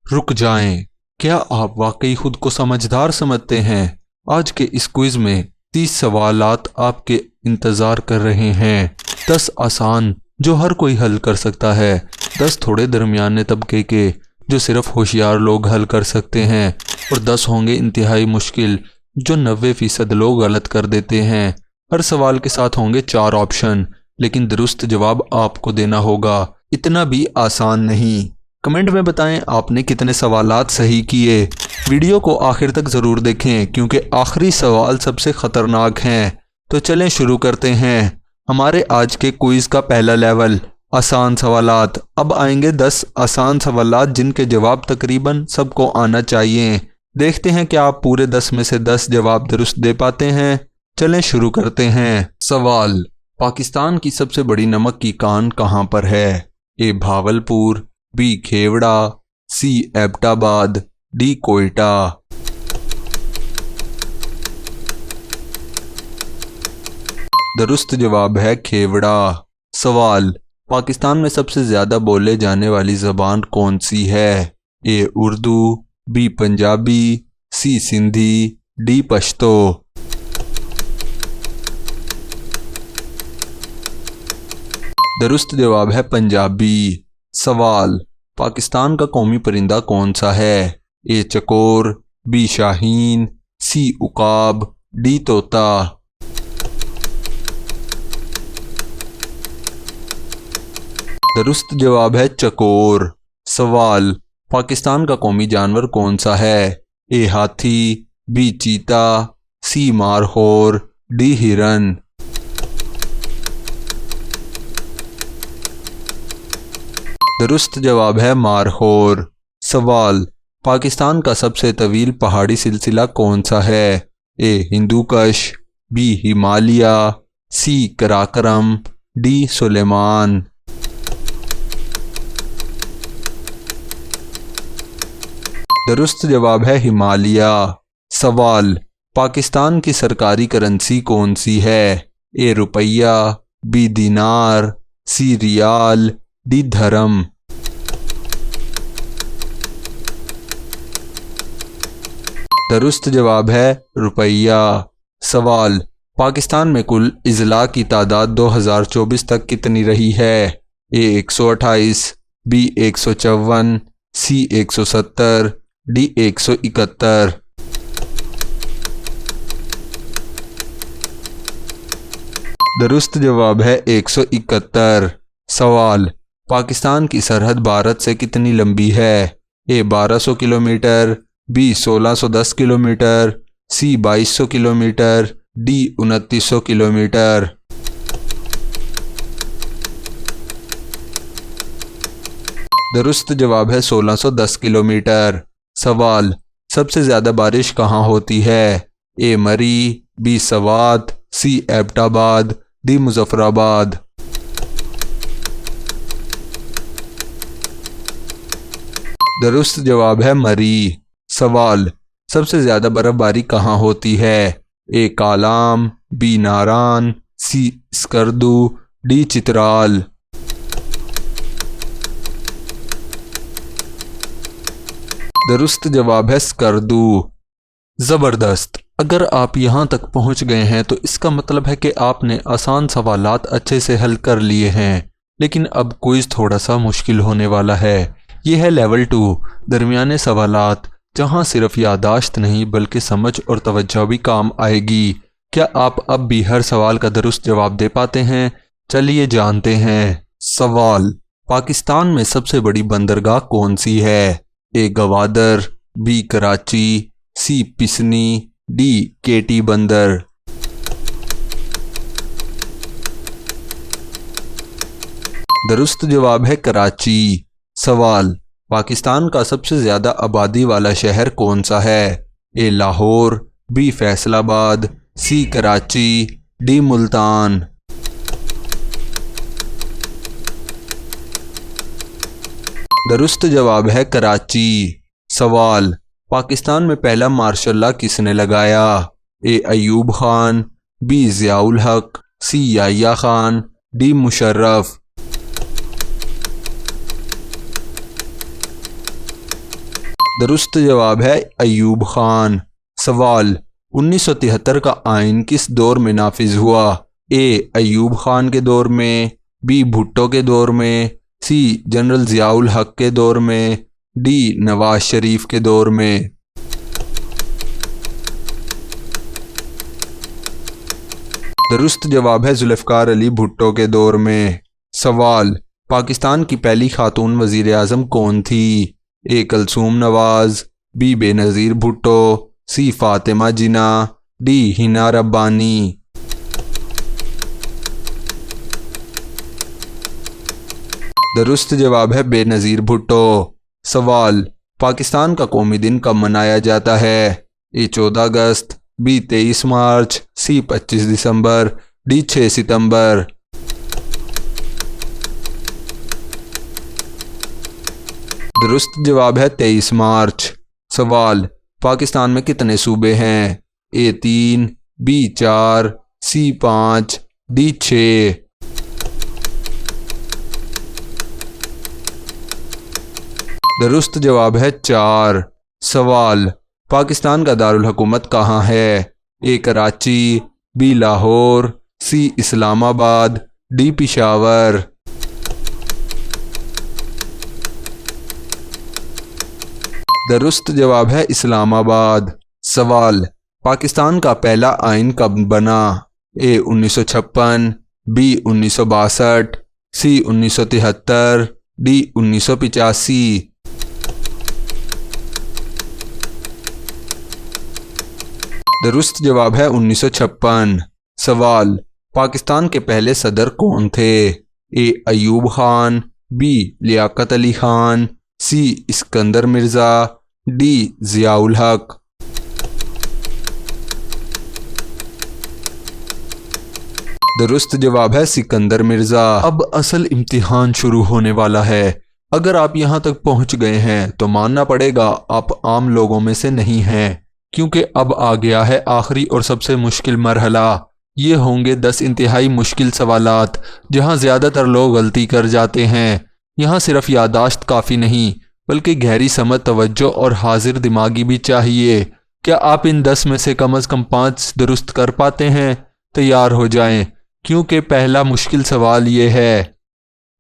रुक जाएं, क्या आप वाकई खुद को समझदार समझते हैं? आज के इस क्विज में 30 सवालात आपके इंतज़ार कर रहे हैं। 10 आसान जो हर कोई हल कर सकता है, 10 थोड़े दरमियाने तबके के जो सिर्फ होशियार लोग हल कर सकते हैं, और 10 होंगे इंतहाई मुश्किल जो 90% लोग गलत कर देते हैं। हर सवाल के साथ होंगे 4 ऑप्शन, लेकिन दुरुस्त जवाब आपको देना होगा। इतना भी आसान नहीं। कमेंट में बताएं आपने कितने सवालात सही किए। वीडियो को आखिर तक ज़रूर देखें क्योंकि आखिरी सवाल सबसे ख़तरनाक हैं। तो चलें शुरू करते हैं। हमारे आज के क्विज़ का पहला लेवल आसान सवालात। अब आएंगे 10 आसान सवालात जिनके जवाब तकरीबन सबको आना चाहिए। देखते हैं कि आप पूरे 10 में से 10 जवाब दुरुस्त दे पाते हैं। चलें शुरू करते हैं। सवाल, पाकिस्तान की सबसे बड़ी नमक की कान कहाँ पर है? ए भावलपुर, बी खेवड़ा, सी एबटाबाद, डी कोयटा। दुरुस्त जवाब है खेवड़ा। सवाल, पाकिस्तान में सबसे ज़्यादा बोले जाने वाली ज़बान कौन सी है? ए उर्दू, बी पंजाबी, सी सिंधी, डी पश्तो। दुरुस्त जवाब है पंजाबी। सवाल, पाकिस्तान का कौमी परिंदा कौन सा है? ए चकोर, बी शाहीन, सी उकाब, डी तोता। दुरुस्त जवाब है चकोर। सवाल, पाकिस्तान का कौमी जानवर कौन सा है? ए हाथी, बी चीता, सी मारहोर, डी हिरन। दुरुस्त जवाब है मारहोर। सवाल, पाकिस्तान का सबसे तवील पहाड़ी सिलसिला कौन सा है? ए हिंदूकश, बी हिमालय, सी कराकरम, डी सुलेमान। दुरुस्त जवाब है हिमालय। सवाल, पाकिस्तान की सरकारी करेंसी कौन सी है? ए रुपया, बी दिनार, सी रियाल, डी धर्म। दुरुस्त जवाब है रुपया। सवाल, पाकिस्तान में कुल इजला की तादाद 2024 तक कितनी रही है? ए 128, बी 154, सी 170, डी 171। दुरुस्त जवाब है 171। सवाल, पाकिस्तान की सरहद भारत से कितनी लंबी है? ए 1200 किलोमीटर, बी 1610 किलोमीटर, सी 2200 किलोमीटर, डी 2900 किलोमीटर। दुरुस्त जवाब है 1610 किलोमीटर। सवाल, सबसे ज़्यादा बारिश कहाँ होती है? ए मरी, बी सवात, सी एबटाबाद, डी मुजफ्फराबाद। दुरुस्त जवाब है मरी। सवाल, सबसे ज़्यादा बर्फबारी कहाँ होती है? ए कालाम, बी नारान, सी स्कर्दू, डी चित्राल। दुरुस्त जवाब है स्कर्दू। ज़बरदस्त। अगर आप यहाँ तक पहुँच गए हैं तो इसका मतलब है कि आपने आसान सवालात अच्छे से हल कर लिए हैं। लेकिन अब क्विज़ थोड़ा सा मुश्किल होने वाला है। यह है लेवल 2 दरमियाने सवालात, जहाँ सिर्फ यादाश्त नहीं बल्कि समझ और तवज्जो भी काम आएगी। क्या आप अब भी हर सवाल का दुरुस्त जवाब दे पाते हैं? चलिए जानते हैं। सवाल, पाकिस्तान में सबसे बड़ी बंदरगाह कौन सी है? ए गवादर, बी कराची, सी पिसनी, डी केटी बंदर। दुरुस्त जवाब है कराची। सवाल, पाकिस्तान का सबसे ज़्यादा आबादी वाला शहर कौन सा है? ए लाहौर, बी फैसलाबाद, सी कराची, डी मुल्तान। दुरुस्त जवाब है कराची। सवाल, पाकिस्तान में पहला मार्शल लॉ किसने लगाया? ए अयूब खान, बी ज़ियाउल हक, सी याह्या खान, डी मुशर्रफ। दुरुस्त जवाब है अयूब खान। सवाल, 1973 का आइन किस दौर में नाफिज हुआ? ए अयूब खान के दौर में, बी भुट्टो के दौर में, सी जनरल ज़ियाउल हक के दौर में, डी नवाज शरीफ के दौर में। दुरुस्त जवाब है जुल्फ़िकार अली भुट्टो के दौर में। सवाल, पाकिस्तान की पहली खातून वज़ीर आज़म कौन थी? ए कलसूम नवाज, बी बेनज़ीर भुट्टो, सी फातिमा जिना, डी हिना रब्बानी। दुरुस्त जवाब है बेनज़ीर भुट्टो। सवाल, पाकिस्तान का कौमी दिन कब मनाया जाता है? ए 14 अगस्त, बी 23 मार्च, सी 25 दिसंबर, डी 6 सितंबर। दुरुस्त जवाब है 23 मार्च। सवाल, पाकिस्तान में कितने सूबे हैं? ए 3, बी 4, सी 5, डी 6। दुरुस्त जवाब है 4। सवाल, पाकिस्तान का दारुल हुकूमत कहाँ है? ए कराची, बी लाहौर, सी इस्लामाबाद, डी पेशावर। दुरुस्त जवाब है इस्लामाबाद। सवाल, पाकिस्तान का पहला आइन कब बना? ए 1956, बी 1962, सी 1973, डी 1985। दुरुस्त जवाब है 1956। सवाल, पाकिस्तान के पहले सदर कौन थे? ए अयूब खान, बी लियाकत अली खान, सी इस्कंदर मिर्ज़ा, डी ज़ियाउल हक। दुरुस्त जवाब है सिकंदर मिर्ज़ा। अब असल इम्तिहान शुरू होने वाला है। अगर आप यहाँ तक पहुँच गए हैं तो मानना पड़ेगा आप आम लोगों में से नहीं हैं, क्योंकि अब आ गया है आखिरी और सबसे मुश्किल मरहला। ये होंगे 10 इंतहाई मुश्किल सवालात जहाँ ज़्यादातर लोग गलती कर जाते हैं। यहाँ सिर्फ यादाश्त काफ़ी नहीं बल्कि गहरी समझ, तवज्जो और हाजिर दिमागी भी चाहिए। क्या आप इन 10 में से कम 5 दुरुस्त कर पाते हैं? तैयार हो जाएं, क्योंकि पहला मुश्किल सवाल ये है।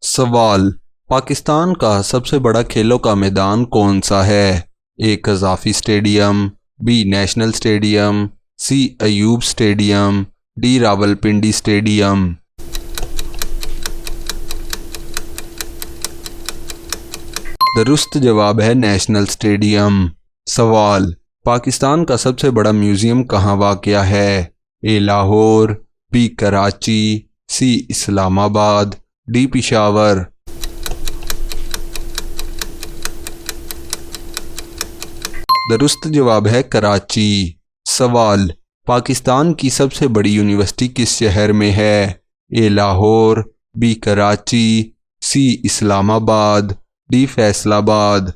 सवाल, पाकिस्तान का सबसे बड़ा खेलों का मैदान कौन सा है? A Gaddafi stadium, B national stadium, C Ayub stadium, D Rawalpindi stadium. दुरुस्त जवाब है नेशनल स्टेडियम। सवाल, पाकिस्तान का सबसे बड़ा म्यूज़ियम कहाँ वाक़या है? ए लाहौर, बी कराची, सी इस्लामाबाद, डी पेशावर। दुरुस्त जवाब है कराची। सवाल, पाकिस्तान की सबसे बड़ी यूनिवर्सिटी किस शहर में है? ए लाहौर, बी कराची, सी इस्लामाबाद, डी फैसलाबाद।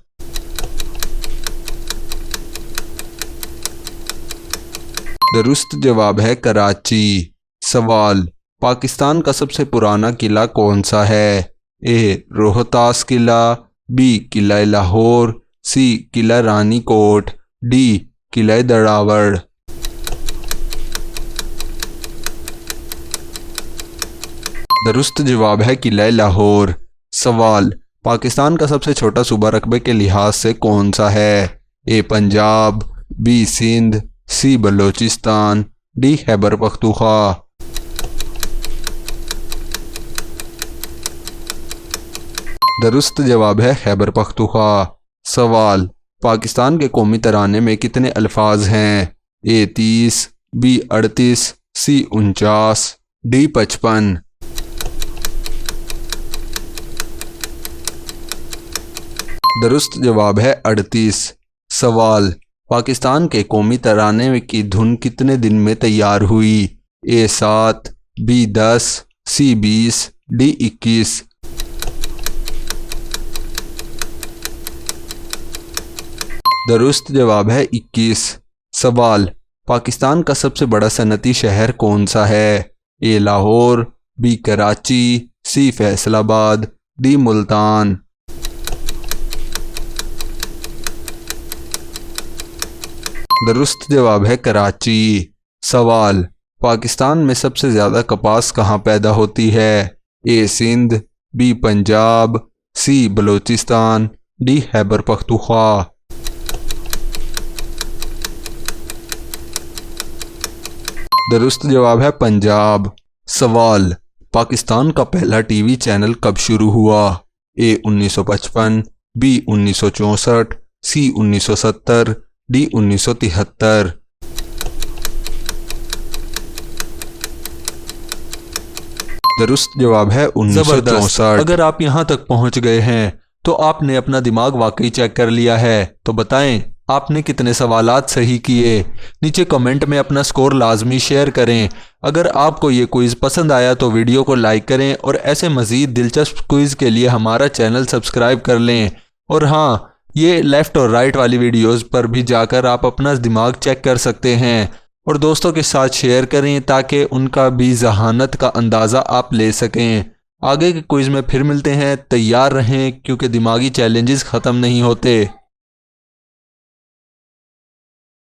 दुरुस्त जवाब है कराची। सवाल, पाकिस्तान का सबसे पुराना किला कौन सा है? ए रोहतास किला, बी किला लाहौर, सी किला रानी कोट, डी किला दड़ावड़। दुरुस्त जवाब है किला लाहौर। सवाल, पाकिस्तान का सबसे छोटा सूबा रकबे के लिहाज से कौन सा है? ए पंजाब, बी सिंध, सी बलोचिस्तान, डी खैबर पख्तूनख्वा। दुरुस्त जवाब है खैबर पख्तूनख्वा। सवाल, पाकिस्तान के कौमी तराने में कितने अल्फाज हैं? ए 30, बी 38, सी 49, डी 55। दुरुस्त जवाब है 38। सवाल, पाकिस्तान के कौमी तराने की धुन कितने दिन में तैयार हुई? ए 7, बी 10, सी 20, डी 21। दुरुस्त जवाब है 21। सवाल, पाकिस्तान का सबसे बड़ा सनती शहर कौन सा है? ए लाहौर, बी कराची, सी फैसलाबाद, डी मुल्तान। दुरुस्त जवाब है कराची। सवाल, पाकिस्तान में सबसे ज़्यादा कपास कहाँ पैदा होती है? ए सिंध, बी पंजाब, सी बलूचिस्तान, डी खैबर पख्तूनख्वा। दुरुस्त जवाब है पंजाब। सवाल, पाकिस्तान का पहला टीवी चैनल कब शुरू हुआ? ए 1955, बी 1964, सी 1970, डी 1973। दुरुस्त जवाब है 1964। अगर आप यहाँ तक पहुँच गए हैं तो आपने अपना दिमाग वाकई चेक कर लिया है। तो बताएं आपने कितने सवालात सही किए। नीचे कमेंट में अपना स्कोर लाजमी शेयर करें। अगर आपको ये क्विज़ पसंद आया तो वीडियो को लाइक करें और ऐसे मज़ीद दिलचस्प क्विज़ के लिए हमारा चैनल सब्सक्राइब कर लें। और हाँ, ये लेफ़्ट और राइट वाली वीडियोज़ पर भी जाकर आप अपना दिमाग चेक कर सकते हैं और दोस्तों के साथ शेयर करें ताकि उनका भी जहानत का अंदाज़ा आप ले सकें। आगे के क्विज़ में फिर मिलते हैं। तैयार रहें क्योंकि दिमागी चैलेंजेस ख़त्म नहीं होते।